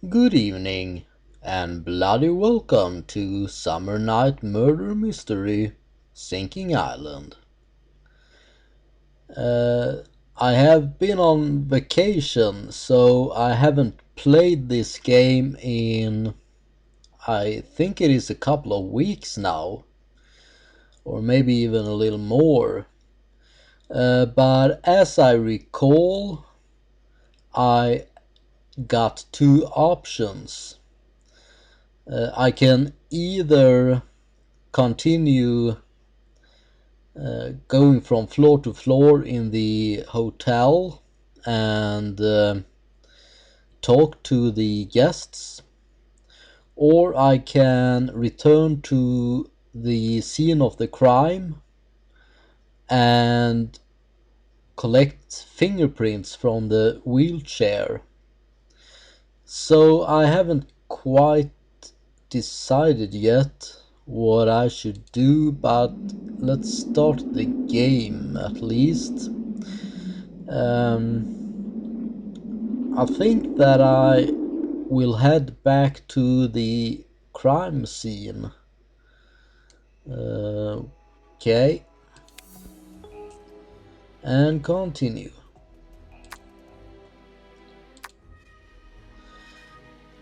Good evening, and bloody welcome to Summer Night Murder Mystery Sinking Island. I have been on vacation, so I haven't played this game in, I think it is a couple of weeks now, or maybe even a little more. But as I recall, I got two options. I can either continue going from floor to floor in the hotel and talk to the guests, or I can return to the scene of the crime and collect fingerprints from the wheelchair. So I haven't quite decided yet what I should do, but let's start the game at least. I think that I will head back to the crime scene. Okay, and continue.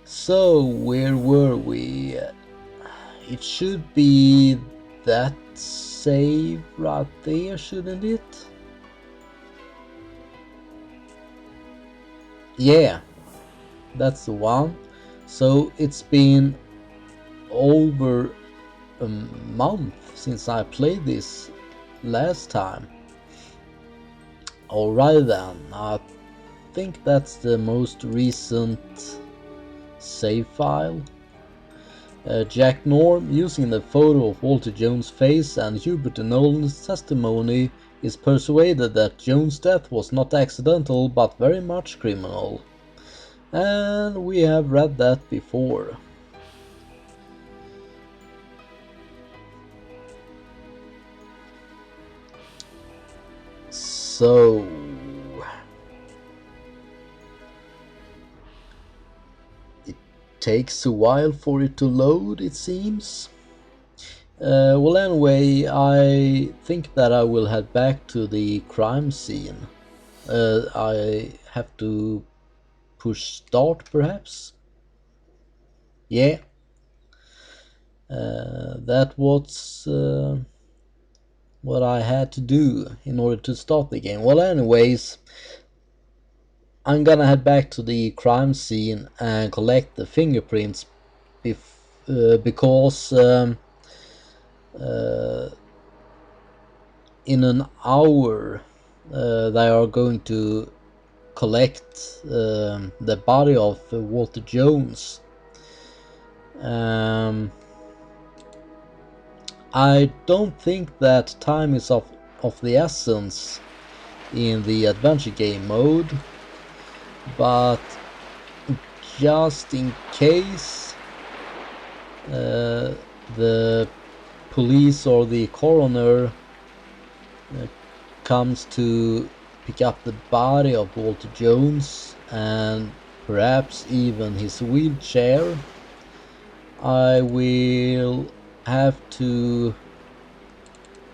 So, where were we? It should be that save right there, shouldn't it? Yeah, that's the one. So it's been over a month since I played this last time. Alright then, I think that's the most recent save file. Jack Norm, using the photo of Walter Jones' face and Hubert Nolan's testimony, is persuaded that Jones' death was not accidental but very much criminal. And we have read that before. So it takes a while for it to load, it seems. Well, anyway, I think that I will head back to the crime scene. I have to push start, perhaps? Yeah. That was what I had to do in order to start the game. Well, anyways, I'm gonna head back to the crime scene and collect the fingerprints because in an hour they are going to collect the body of Walter Jones. I don't think that time is of the essence in the adventure game mode, but just in case the police or the coroner comes to pick up the body of Walter Jones and perhaps even his wheelchair, I will have to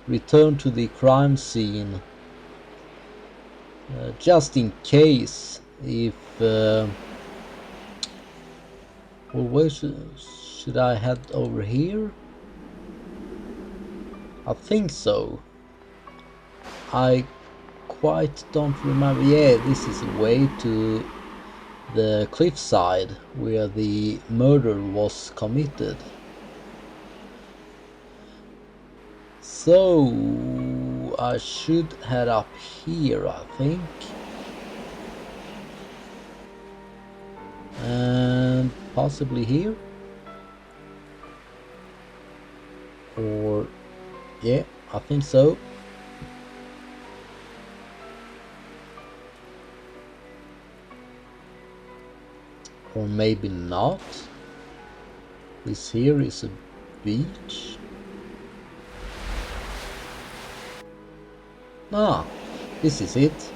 return to the crime scene just in case. If well, where should I head? Over here? I think so. I quite don't remember. Yeah, this is a way to the cliffside where the murder was committed. So I should head up here, I think. And possibly here. Or yeah, I think so. Or maybe not. This here is a beach. Ah, this is it.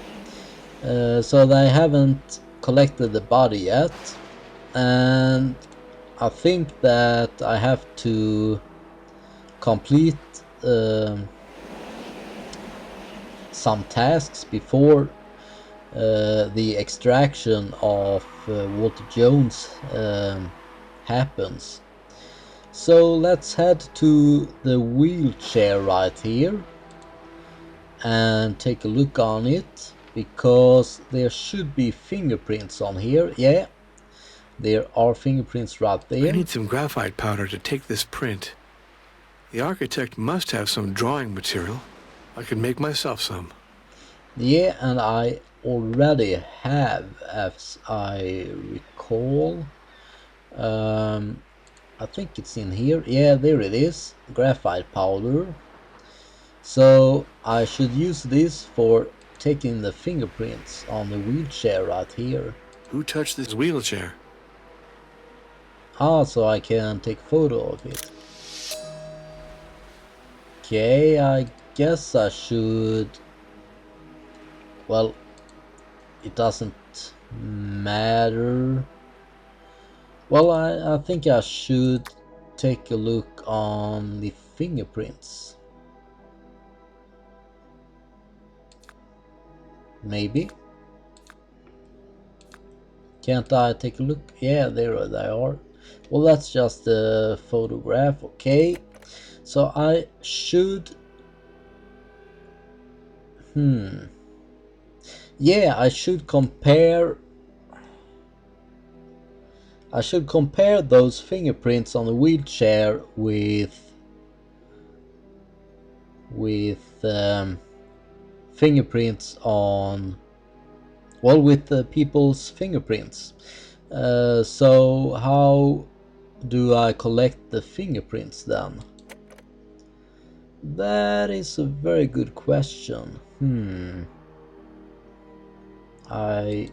So they haven't collected the body yet. and I think that I have to complete some tasks before the extraction of Walter Jones happens. So let's head to the wheelchair right here and take a look on it, because there should be fingerprints on here. Yeah, there are fingerprints right there. I need some graphite powder to take this print. The architect must have some drawing material. I could make myself some. Yeah, and I already have, as I recall. I think it's in here. Yeah, there it is. Graphite powder. So I should use this for taking the fingerprints on the wheelchair right here. Who touched this wheelchair? Ah, so I can take a photo of it. Okay, I guess I should... Well, it doesn't matter. Well, I think I should take a look on the fingerprints. Maybe. Can't I take a look? Yeah, there they are. Well, that's just a photograph. Okay, so I should... Yeah, I should compare those fingerprints on the wheelchair with fingerprints on, well, with the people's fingerprints. So how do I collect the fingerprints then? That is a very good question. I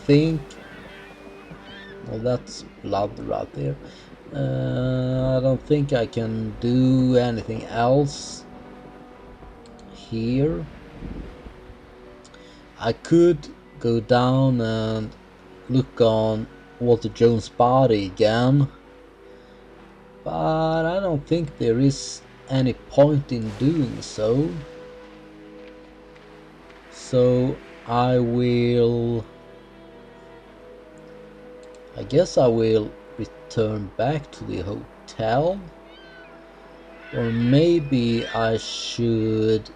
think... Well, that's blood right there. I don't think I can do anything else here. I could go down and look on Walter Jones' body again, but I don't think there is any point in doing so. So I guess I will return back to the hotel, or maybe I should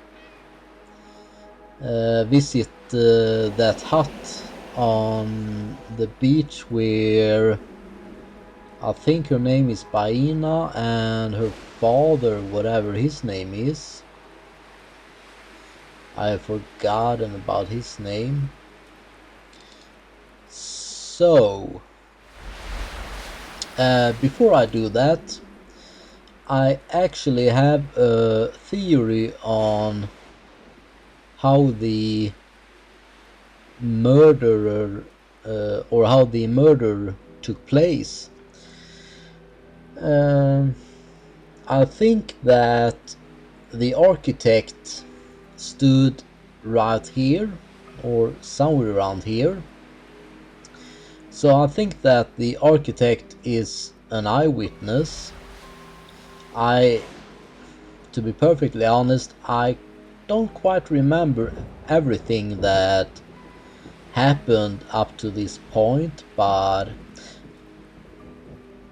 visit that hut on the beach where I think her name is Baina and her father, whatever his name is. I have forgotten about his name. So before I do that, I actually have a theory on how the murderer or how the murder took place. I think that the architect stood right here or somewhere around here. So I think that the architect is an eyewitness. To be perfectly honest, I don't quite remember everything that happened up to this point, but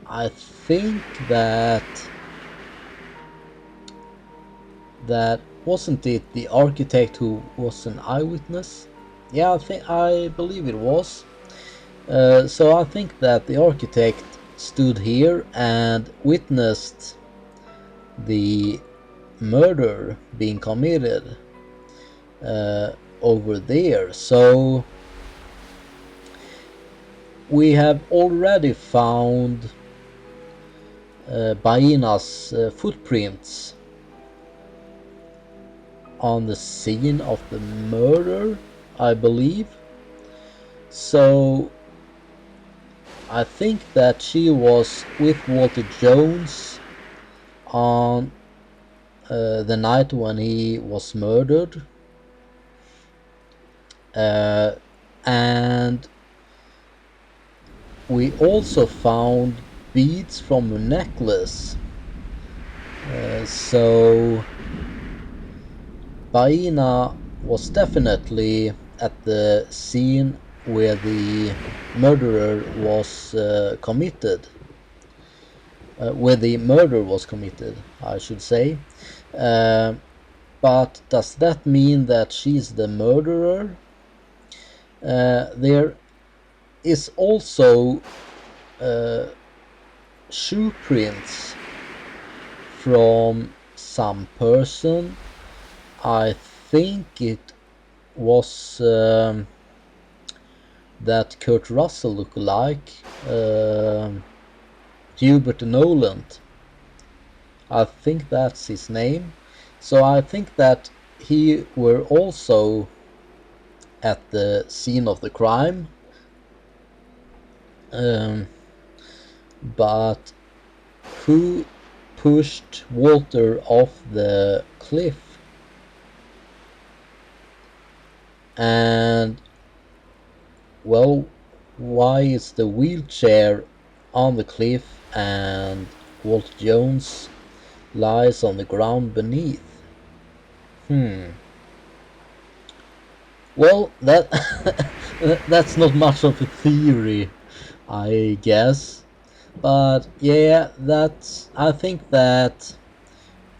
I think that wasn't it the architect who was an eyewitness? Yeah, I believe it was. So I think that the architect stood here and witnessed the murder being committed over there. So we have already found Baina's footprints on the scene of the murder, I believe. So I think that she was with Walter Jones on the night when he was murdered, and we also found beads from a necklace. So Baina was definitely at the scene where the murderer was committed. Where the murder was committed, I should say. But does that mean that she's the murderer? There is also shoe prints from some person. I think it was that Kurt Russell look-alike, Hubert Noland. I think that's his name. So I think that he were also at the scene of the crime. But who pushed Walter off the cliff? And, well, why is the wheelchair on the cliff and Walter Jones lies on the ground beneath? Well, that's not much of a theory, I guess. But yeah, I think that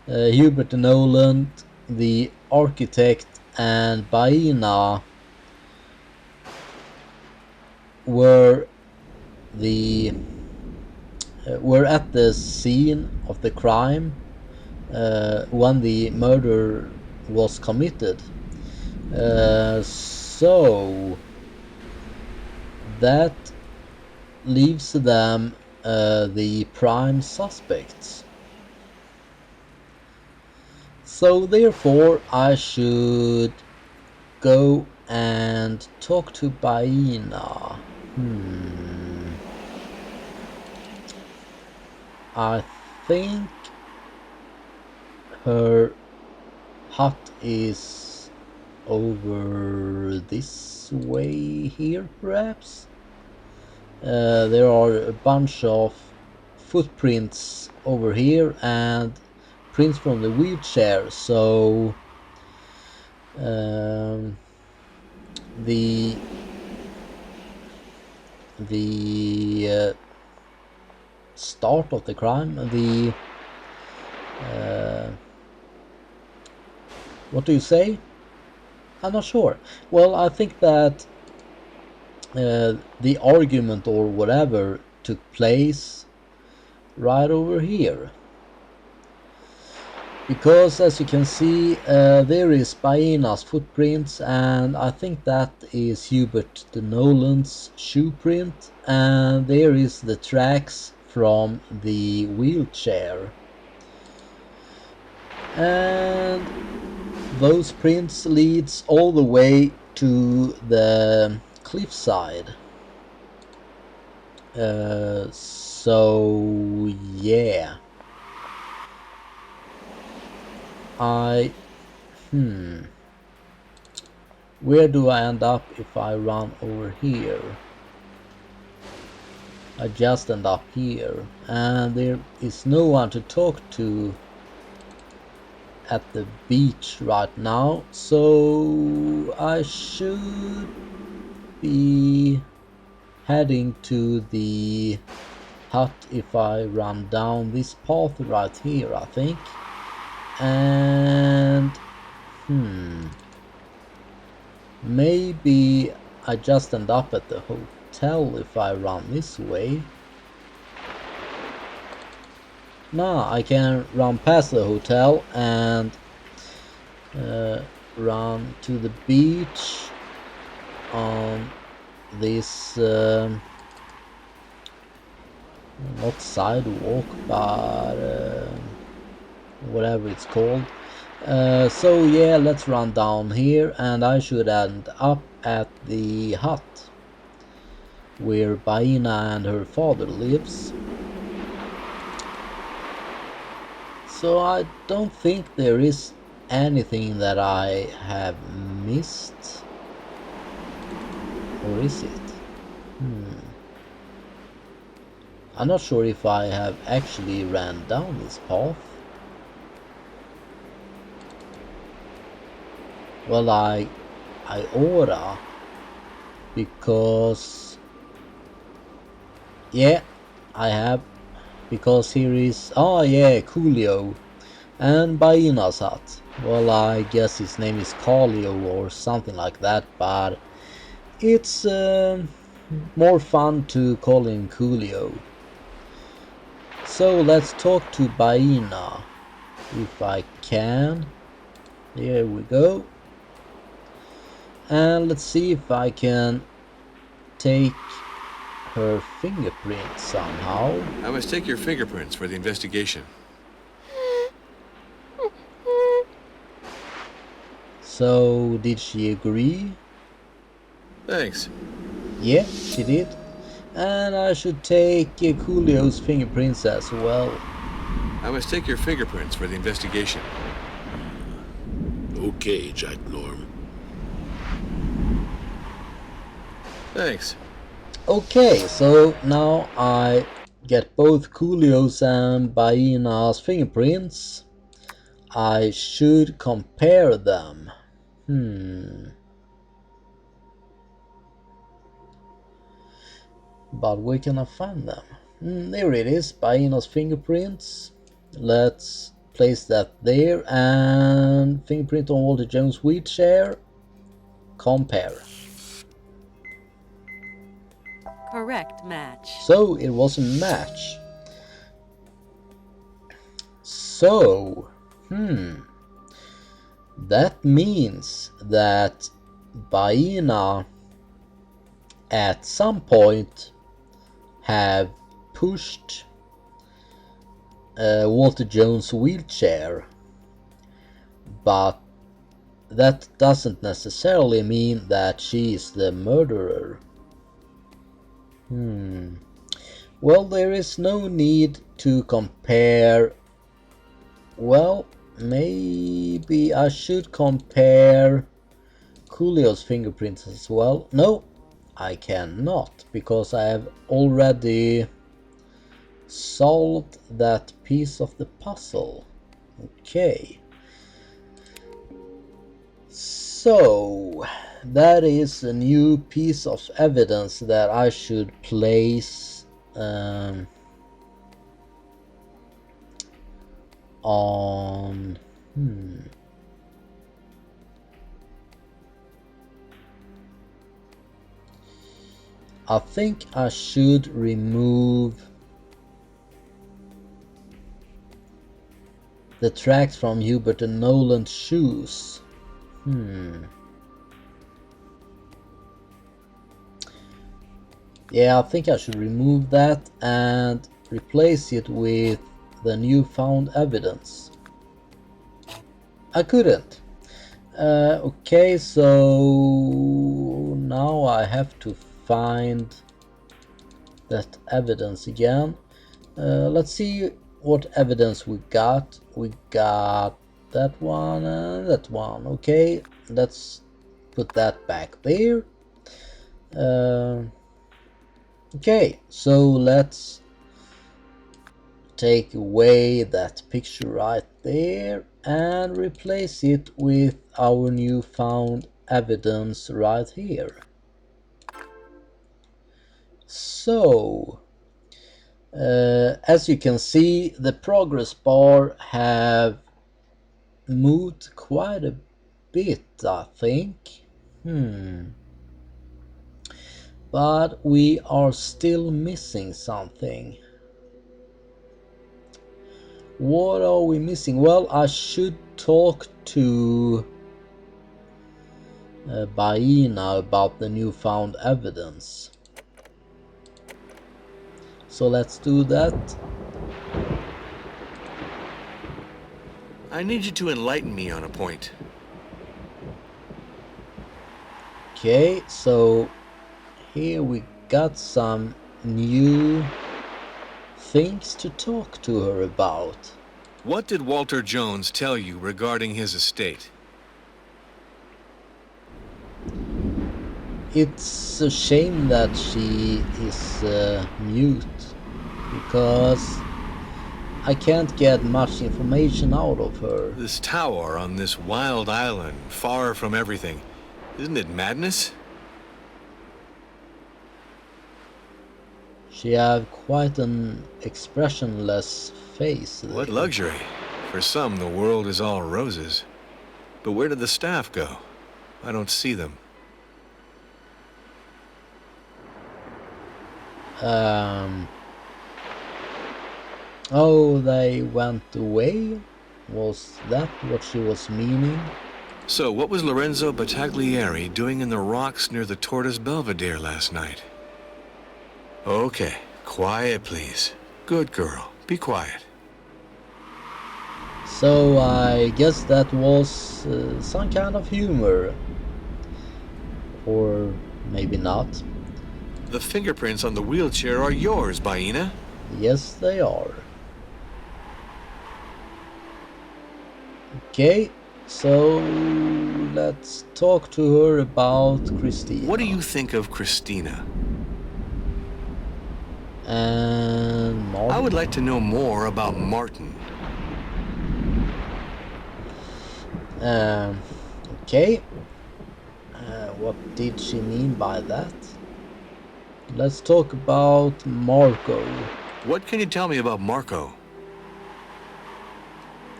Hubert Noland, the architect, and Baina were at the scene of the crime when the murder was committed. So that leaves them the prime suspects. So therefore I should go and talk to Baina. I think her hut is over this way here, perhaps. There are a bunch of footprints over here and prints from the wheelchair, so the start of the crime, what do you say? I'm not sure. Well, I think that the argument or whatever took place right over here. Because as you can see, there is Baina's footprints, and I think that is Hubert de Noland's shoe print, and there is the tracks from the wheelchair. And those prints leads all the way to the cliffside. So yeah. Where do I end up if I run over here? I just end up here, and there is no one to talk to at the beach right now, so I should be heading to the hut if I run down this path right here, I think. And maybe I just end up at the hotel if I run this way. Nah, I can run past the hotel and run to the beach on this not sidewalk, but whatever it's called. So yeah, let's run down here, and I should end up at the hut where Baina and her father lives. So I don't think there is anything that I have missed. Or is it? I'm not sure if I have actually ran down this path. Well, I oughta, because yeah, I have, because here is, oh yeah, Coolio and Baina's hut. Well, I guess his name is Carlio or something like that, but it's more fun to call him Coolio. So let's talk to Baina, if I can. There we go. And let's see if I can take her fingerprints somehow. I must take your fingerprints for the investigation. So, did she agree? Thanks. Yeah, she did. And I should take Coolio's fingerprints as well. I must take your fingerprints for the investigation. Okay, Jack Norm. Thanks. Okay, so now I get both Coolio's and Baina's fingerprints. I should compare them. But where can I find them? There it is, Baina's fingerprints. Let's place that there, and fingerprint on Walter Jones' wheelchair. Compare. Correct match. So it was a match. So, that means that Baina at some point have pushed Walter Jones' wheelchair, but that doesn't necessarily mean that she is the murderer. Well, there is no need to compare. Well, maybe I should compare Coolio's fingerprints as well. No, I cannot, because I have already solved that piece of the puzzle. Okay. So, that is a new piece of evidence that I should place on... I think I should remove the tracks from Hubert and Nolan's shoes. Yeah, I think I should remove that and replace it with the newfound evidence. I couldn't. Okay, so now I have to find that evidence again. Let's see what evidence we got. We got that one and that one. Okay, let's put that back there. Okay, so let's take away that picture right there and replace it with our newfound evidence right here. So, as you can see, the progress bar have moved quite a bit, I think. But we are still missing something. What are we missing? Well, I should talk to Baina about the newfound evidence. So let's do that. I need you to enlighten me on a point. Okay, so here we got some new things to talk to her about. What did Walter Jones tell you regarding his estate? It's a shame that she is mute. because I can't get much information out of her. This tower on this wild island, far from everything. Isn't it madness? She have quite an expressionless face. What luxury. For some, the world is all roses. But where did the staff go? I don't see them. Oh, they went away? Was that what she was meaning? So, what was Lorenzo Battaglieri doing in the rocks near the Tortoise Belvedere last night? Okay, quiet please. Good girl, be quiet. So I guess that was some kind of humor. Or maybe not. The fingerprints on the wheelchair are yours, Baina. Yes, they are. Okay, so let's talk to her about Christina. What do you think of Christina? And Martin? I would like to know more about Martin. Okay. What did she mean by that? Let's talk about Marco. What can you tell me about Marco?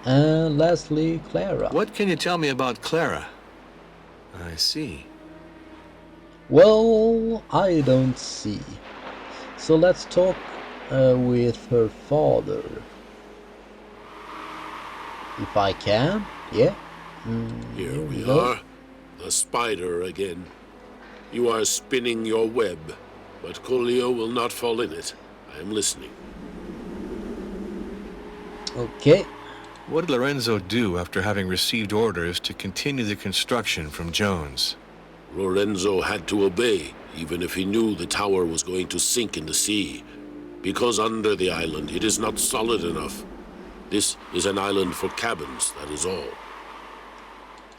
And lastly, Clara. What can you tell me about Clara? I see. Well, I don't see. So let's talk with her father. If I can, yeah. Here we are. The spider again. You are spinning your web, but Colio will not fall in it. I am listening. Okay. What did Lorenzo do after having received orders to continue the construction from Jones? Lorenzo had to obey, even if he knew the tower was going to sink in the sea. Because under the island, it is not solid enough. This is an island for cabins, that is all.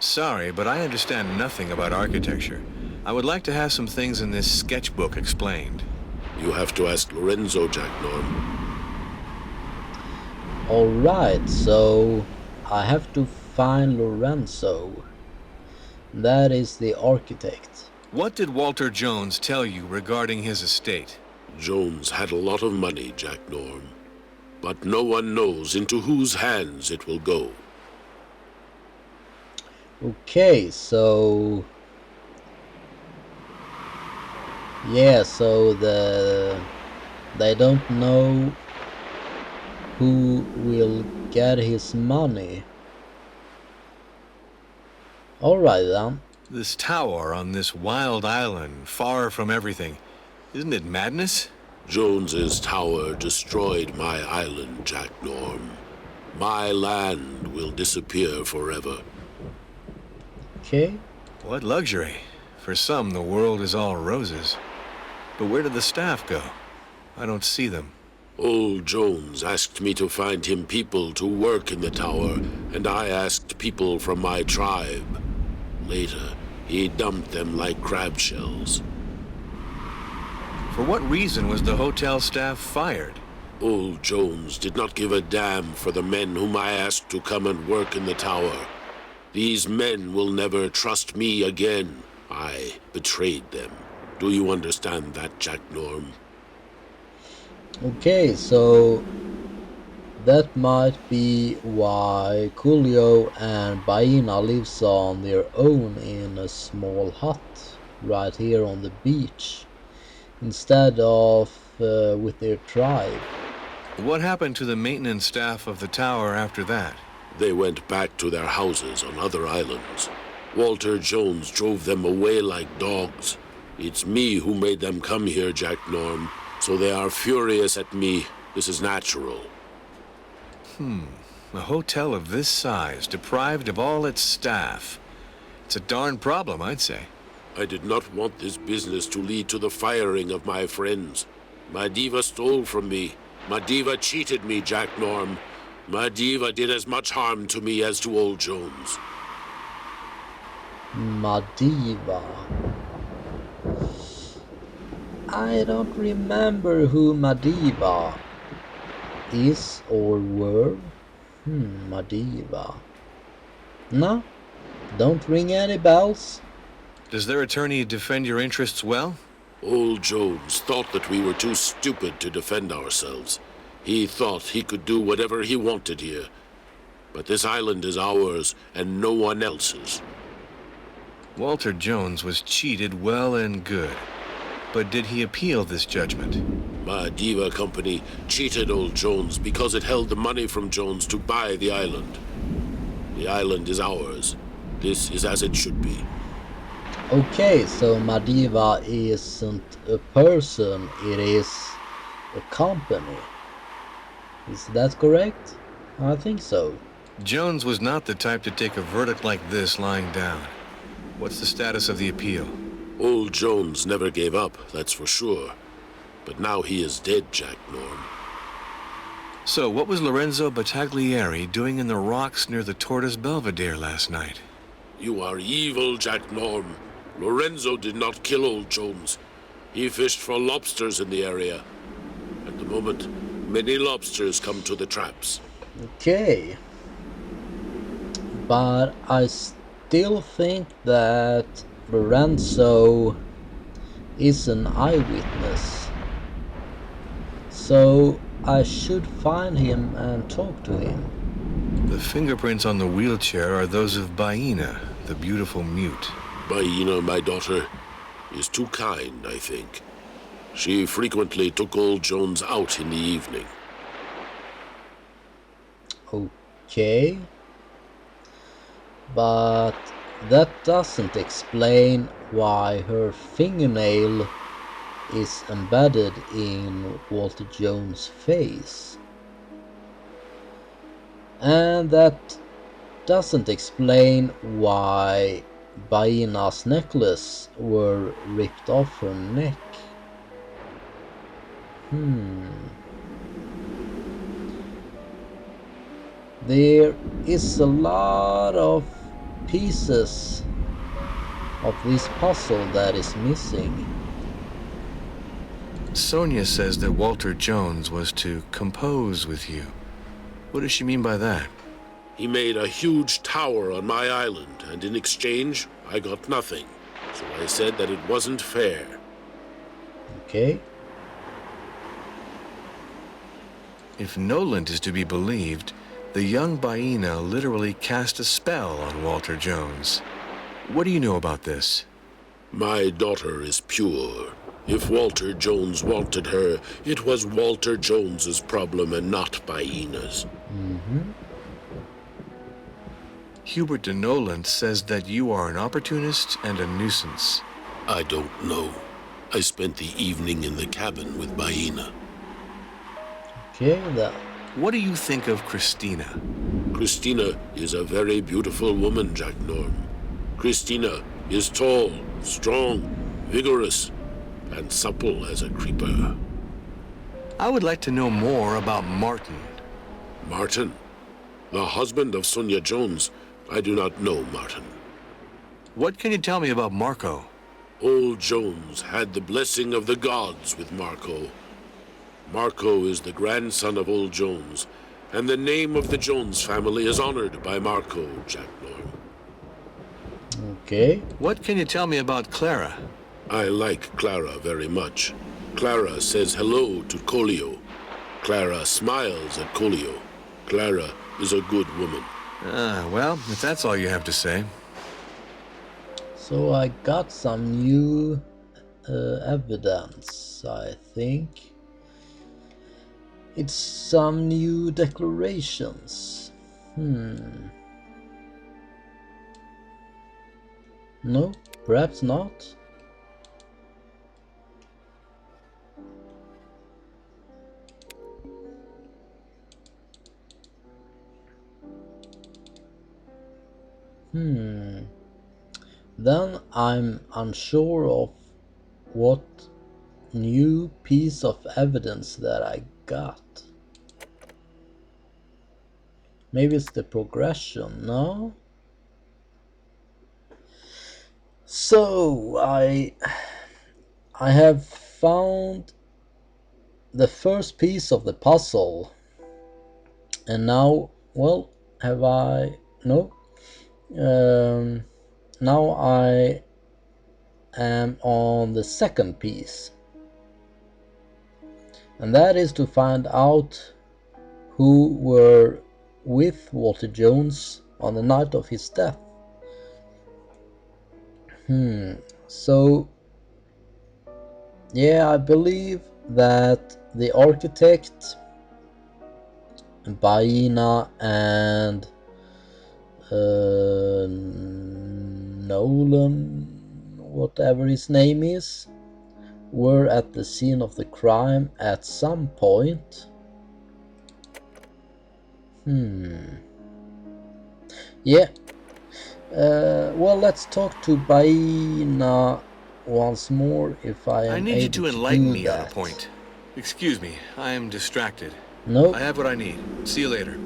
Sorry, but I understand nothing about architecture. I would like to have some things in this sketchbook explained. You have to ask Lorenzo, Jack Norm. Alright, so I have to find Lorenzo. That is the architect. What did Walter Jones tell you regarding his estate? Jones had a lot of money, Jack Norm. But no one knows into whose hands it will go. Okay, so yeah, so they don't know who will get his money. Alright then. This tower on this wild island, far from everything. Isn't it madness? Jones's tower destroyed my island, Jack Norm. My land will disappear forever. Okay. What luxury. For some, the world is all roses. But where did the staff go? I don't see them. Old Jones asked me to find him people to work in the tower, and I asked people from my tribe. Later, he dumped them like crab shells. For what reason was the hotel staff fired? Old Jones did not give a damn for the men whom I asked to come and work in the tower. These men will never trust me again. I betrayed them. Do you understand that, Jack Norm? Okay, so that might be why Coolio and Baina lives on their own in a small hut right here on the beach, instead of with their tribe. What happened to the maintenance staff of the tower after that? They went back to their houses on other islands. Walter Jones drove them away like dogs. It's me who made them come here, Jack Norm. So they are furious at me. This is natural. A hotel of this size, deprived of all its staff. It's a darn problem, I'd say. I did not want this business to lead to the firing of my friends. My diva stole from me. My diva cheated me, Jack Norm. My diva did as much harm to me as to old Jones. Madiva. I don't remember who Madiva. is or were? Maldives. No, don't ring any bells. Does their attorney defend your interests well? Old Jones thought that we were too stupid to defend ourselves. He thought he could do whatever he wanted here. But this island is ours and no one else's. Walter Jones was cheated well and good. But did he appeal this judgment? My Diva company cheated old Jones because it held the money from Jones to buy the island. The island is ours. This is as it should be. Okay, so Maldives isn't a person, it is a company. Is that correct? I think so. Jones was not the type to take a verdict like this lying down. What's the status of the appeal? Old Jones never gave up, that's for sure. But now he is dead, Jack Norm. So, what was Lorenzo Battaglieri doing in the rocks near the Tortoise Belvedere last night? You are evil, Jack Norm. Lorenzo did not kill old Jones. He fished for lobsters in the area. At the moment, many lobsters come to the traps. Okay. But I still think that Lorenzo is an eyewitness. So I should find him and talk to him. The fingerprints on the wheelchair are those of Baina, the beautiful mute. Baina, my daughter, is too kind, I think. She frequently took old Jones out in the evening. Okay. But that doesn't explain why her fingernail is embedded in Walter Jones' face. And that doesn't explain why Baina's necklace were ripped off her neck. There is a lot of pieces of this puzzle that is missing. Sonia says that Walter Jones was to compose with you. What does she mean by that? He made a huge tower on my island, and in exchange, I got nothing. So I said that it wasn't fair. Okay. If Noland is to be believed, the young Baina literally cast a spell on Walter Jones. What do you know about this? My daughter is pure. If Walter Jones wanted her, it was Walter Jones's problem and not Baina's. Hubert de Noland says that you are an opportunist and a nuisance. I don't know. I spent the evening in the cabin with Baina. Okay, that. What do you think of Christina? Christina is a very beautiful woman, Jack Norm. Christina is tall, strong, vigorous, and supple as a creeper. I would like to know more about Martin. Martin? The husband of Sonia Jones. I do not know Martin. What can you tell me about Marco? Old Jones had the blessing of the gods with Marco. Marco is the grandson of old Jones, and the name of the Jones family is honored by Marco, Jack Norm. Okay. What can you tell me about Clara? I like Clara very much. Clara says hello to Colio. Clara smiles at Colio. Clara is a good woman. Well, if that's all you have to say. So I got some new evidence, I think. It's some new declarations. No, perhaps not. Then I'm unsure of what new piece of evidence that I got. Maybe it's the progression, no? So I have found the first piece of the puzzle. And now, well, have I... No. Um, Now I am on the second piece. And that is to find out who were with Walter Jones on the night of his death. So, yeah, I believe that the architect, Baina, and Nolan, whatever his name is, were at the scene of the crime at some point. Yeah. Well, let's talk to Baina once more if I I am need you able to to enlighten do me on a that. point. Excuse me, I am distracted. No. I have what I need. See you later.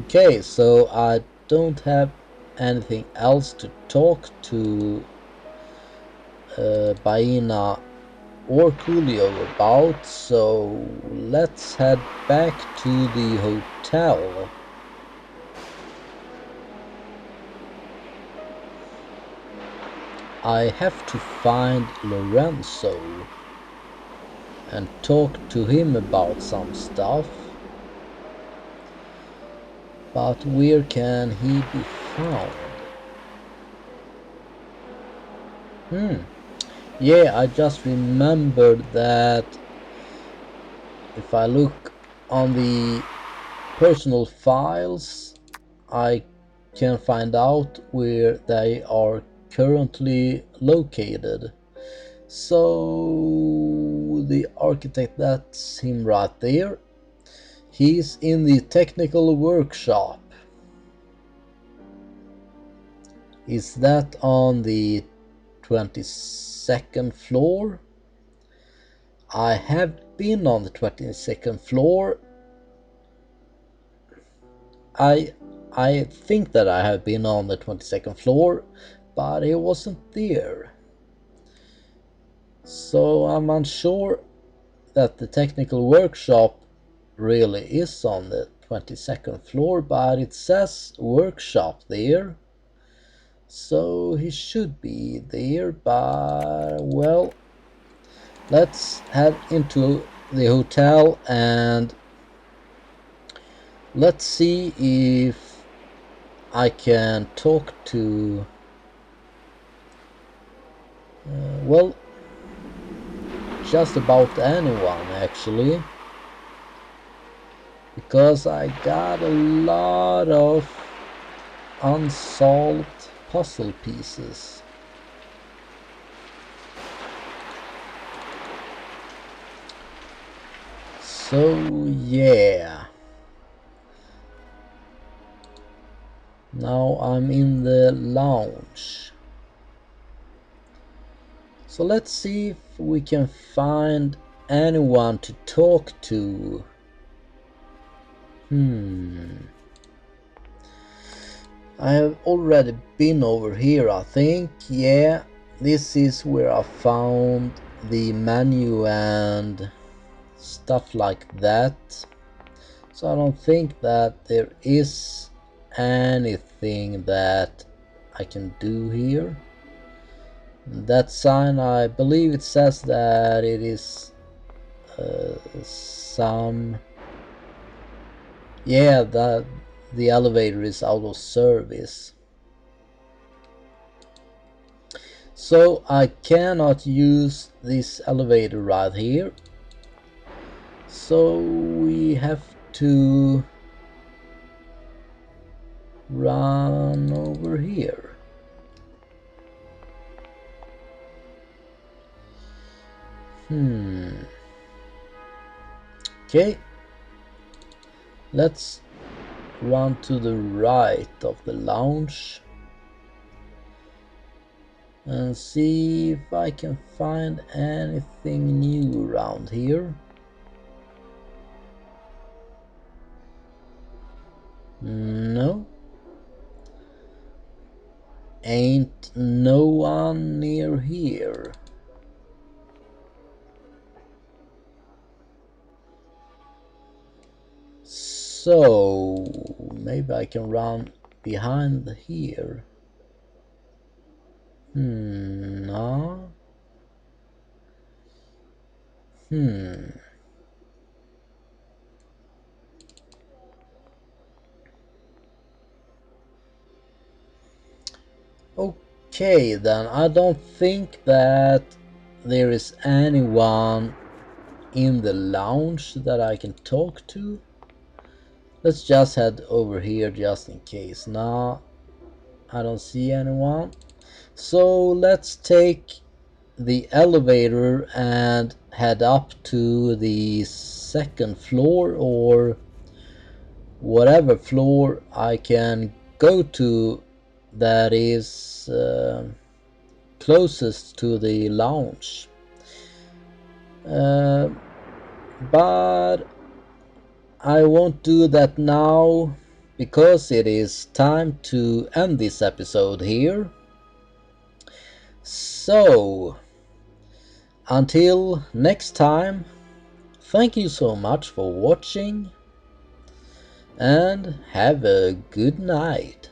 Okay, so I don't have anything else to talk to Baina or Coolio about, so let's head back to the hotel. I have to find Lorenzo and talk to him about some stuff. But where can he be found? Yeah, I just remembered that if I look on the personal files, I can find out where they are currently located. So the architect, that's him right there. He's in the technical workshop. Is that on the 22nd floor? I have been on the 22nd floor. I think that I have been on the 22nd floor, but it wasn't there. So I'm unsure that the technical workshop really is on the 22nd floor, but it says workshop there. So he should be there, but well, let's head into the hotel and let's see if I can talk to well, just about anyone actually, because I got a lot of unsolved puzzle pieces. So yeah, now I'm in the lounge. So let's see if we can find anyone to talk to. I have already been over here, I think. Yeah, this is where I found the menu and stuff like that. So I don't think that there is anything that I can do here. That sign, I believe it says that it is that the elevator is out of service. So I cannot use this elevator right here. So we have to run over here. Okay. Let's run to the right of the lounge and see if I can find anything new around here. No. Ain't no one near here. So maybe I can run behind here. No. Okay, then I don't think that there is anyone in the lounge that I can talk to. Let's just head over here just in case. Nah, I don't see anyone. So let's take the elevator and head up to the second floor, or whatever floor I can go to that is closest to the lounge. But I won't do that now because it is time to end this episode here. So until next time, thank you so much for watching and have a good night.